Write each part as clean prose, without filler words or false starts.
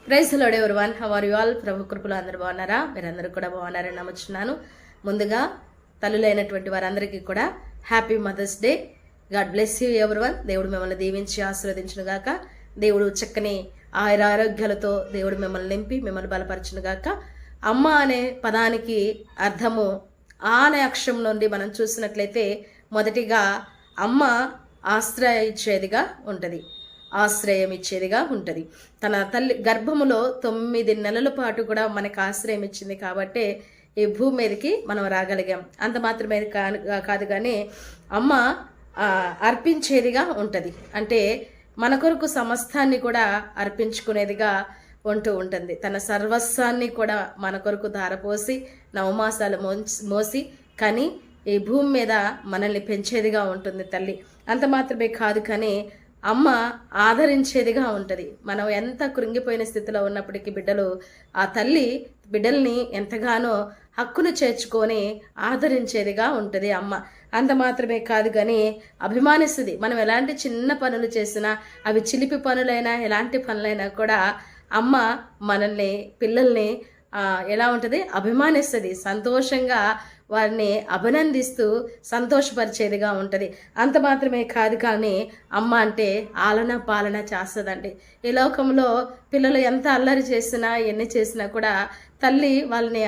Praise the Lord everyone. How are you all? ప్రభు కృపలో అందరూ బాగున్నారా? మీరందరూ కూడా బాగున్నారని నమ్ముచున్నాను. ముందుగా తల్లులైనటువంటి వారందరికీ కూడా happy mother's day. God bless you everyone. దేవుడు మిమ్మల్ని దీవించి ఆశీర్వదించును గాక. దేవుడు చక్కని ఆరోగ్యాలతో దేవుడు మిమ్మల్ని నింపి మిమ్మల్ని బలపరచును గాక. అమ్మ అనే పదానికి అర్థము ఆ అనే అక్షరం నుండి మనం చూసినట్లయితే మొదటిగా అమ్మ ఆశ్రయ ఇచ్చేదిగా ఉంటుంది, ఆశ్రయం ఇచ్చేదిగా ఉంటుంది. తన తల్లి గర్భములో 9 నెలల పాటు కూడా మనకు ఆశ్రయం ఇచ్చింది కాబట్టే ఈ భూమి మీదకి మనం రాగలిగాం. అంత మాత్రమే కాదు కానీ అమ్మ అర్పించేదిగా ఉంటుంది. అంటే మన కొరకు సమస్తాన్ని కూడా అర్పించుకునేదిగా ఉంటూ ఉంటుంది. తన సర్వస్వాన్ని కూడా మన కొరకు ధారపోసి నవమాసాలు మోసి కానీ ఈ భూమి మీద మనల్ని పెంచేదిగా ఉంటుంది తల్లి. అంత మాత్రమే కాదు కానీ అమ్మ ఆదరించేదిగా ఉంటుంది. మనం ఎంత కృంగిపోయిన స్థితిలో ఉన్నప్పటికీ బిడ్డలు ఆ తల్లి బిడ్డల్ని ఎంతగానో హక్కును చేర్చుకొని ఆదరించేదిగా ఉంటుంది అమ్మ. అంత మాత్రమే కాదు కానీ అభిమానిస్తుంది. మనం ఎలాంటి చిన్న పనులు చేసినా, అవి చిలిపి పనులైనా ఎలాంటి పనులైనా కూడా అమ్మ మనల్ని పిల్లల్ని ఎలా ఉంటుంది, అభిమానిస్తుంది. సంతోషంగా వారిని అభినందిస్తూ సంతోషపరిచేదిగా ఉంటుంది. అంత మాత్రమే కాదు కానీ అమ్మ అంటే ఆలన పాలన చేస్తుందండి. ఈ లోకంలో పిల్లలు ఎంత అల్లరి చేసినా ఎన్ని చేసినా కూడా తల్లి వాళ్ళని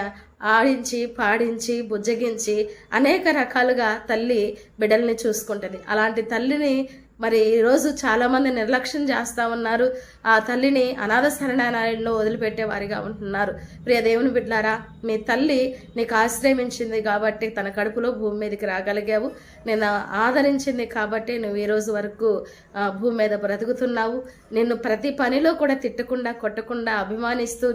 ఆడించి పాడించి బుజ్జగించి అనేక రకాలుగా తల్లి బిడ్డల్ని చూసుకుంటుంది. అలాంటి తల్లిని మరి ఈరోజు చాలామంది నిర్లక్ష్యం చేస్తూ ఉన్నారు. ఆ తల్లిని అనాథ శరణాలయంలో వదిలిపెట్టే వారిగా ఉంటున్నారు. ప్రియ దేవుని బిడ్డలారా, మీ తల్లి నీకు ఆశ్రయించింది కాబట్టి తన కడుపులో భూమి మీదకి రాగలిగావు. నేను ఆదరించింది కాబట్టి నువ్వు ఈరోజు వరకు భూమి మీద బ్రతుకుతున్నావు. నిన్ను ప్రతి పనిలో కూడా తిట్టకుండా కొట్టకుండా అభిమానిస్తూ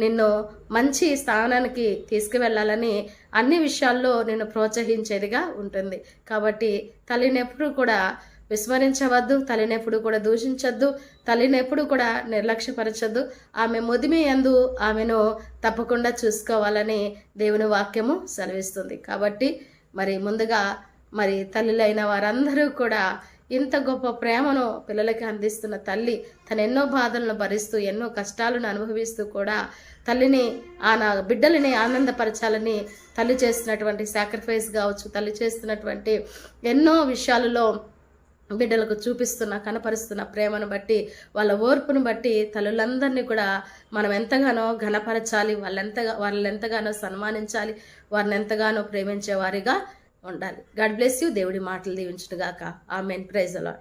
నిన్ను మంచి స్థానానికి తీసుకువెళ్ళాలని అన్ని విషయాల్లో నిన్ను ప్రోత్సహించేదిగా ఉంటుంది. కాబట్టి తల్లిని ఎప్పుడూ కూడా విస్మరించవద్దు, తల్లిని ఎప్పుడు కూడా దూషించద్దు, తల్లిని ఎప్పుడు కూడా నిర్లక్ష్యపరచద్దు. ఆమె ముదిమి యందు ఆమెను తప్పకుండా చూసుకోవాలని దేవుని వాక్యము సెలవిస్తుంది. కాబట్టి మరి ముందుగా మరి తల్లులైన వారందరూ కూడా ఇంత గొప్ప ప్రేమను పిల్లలకి అందిస్తున్న తల్లి తన ఎన్నో బాధలను భరిస్తూ ఎన్నో కష్టాలను అనుభవిస్తూ కూడా తల్లిని బిడ్డలని ఆనందపరచాలని తల్లి చేస్తున్నటువంటి సాక్రిఫైస్ కావచ్చు, తల్లి చేస్తున్నటువంటి ఎన్నో విషయాలలో బిడ్డలకు కనపరుస్తున్న ప్రేమను బట్టి, వాళ్ళ ఓర్పును బట్టి తల్లులందరినీ కూడా మనం ఎంతగానో ఘనపరచాలి, వాళ్ళని ఎంతగానో సన్మానించాలి, వారిని ఎంతగానో ప్రేమించే వారిగా ఉండాలి. God bless you. దేవుడి మాటలు దీవించును గాక. ఆమేన్. Praise the lord.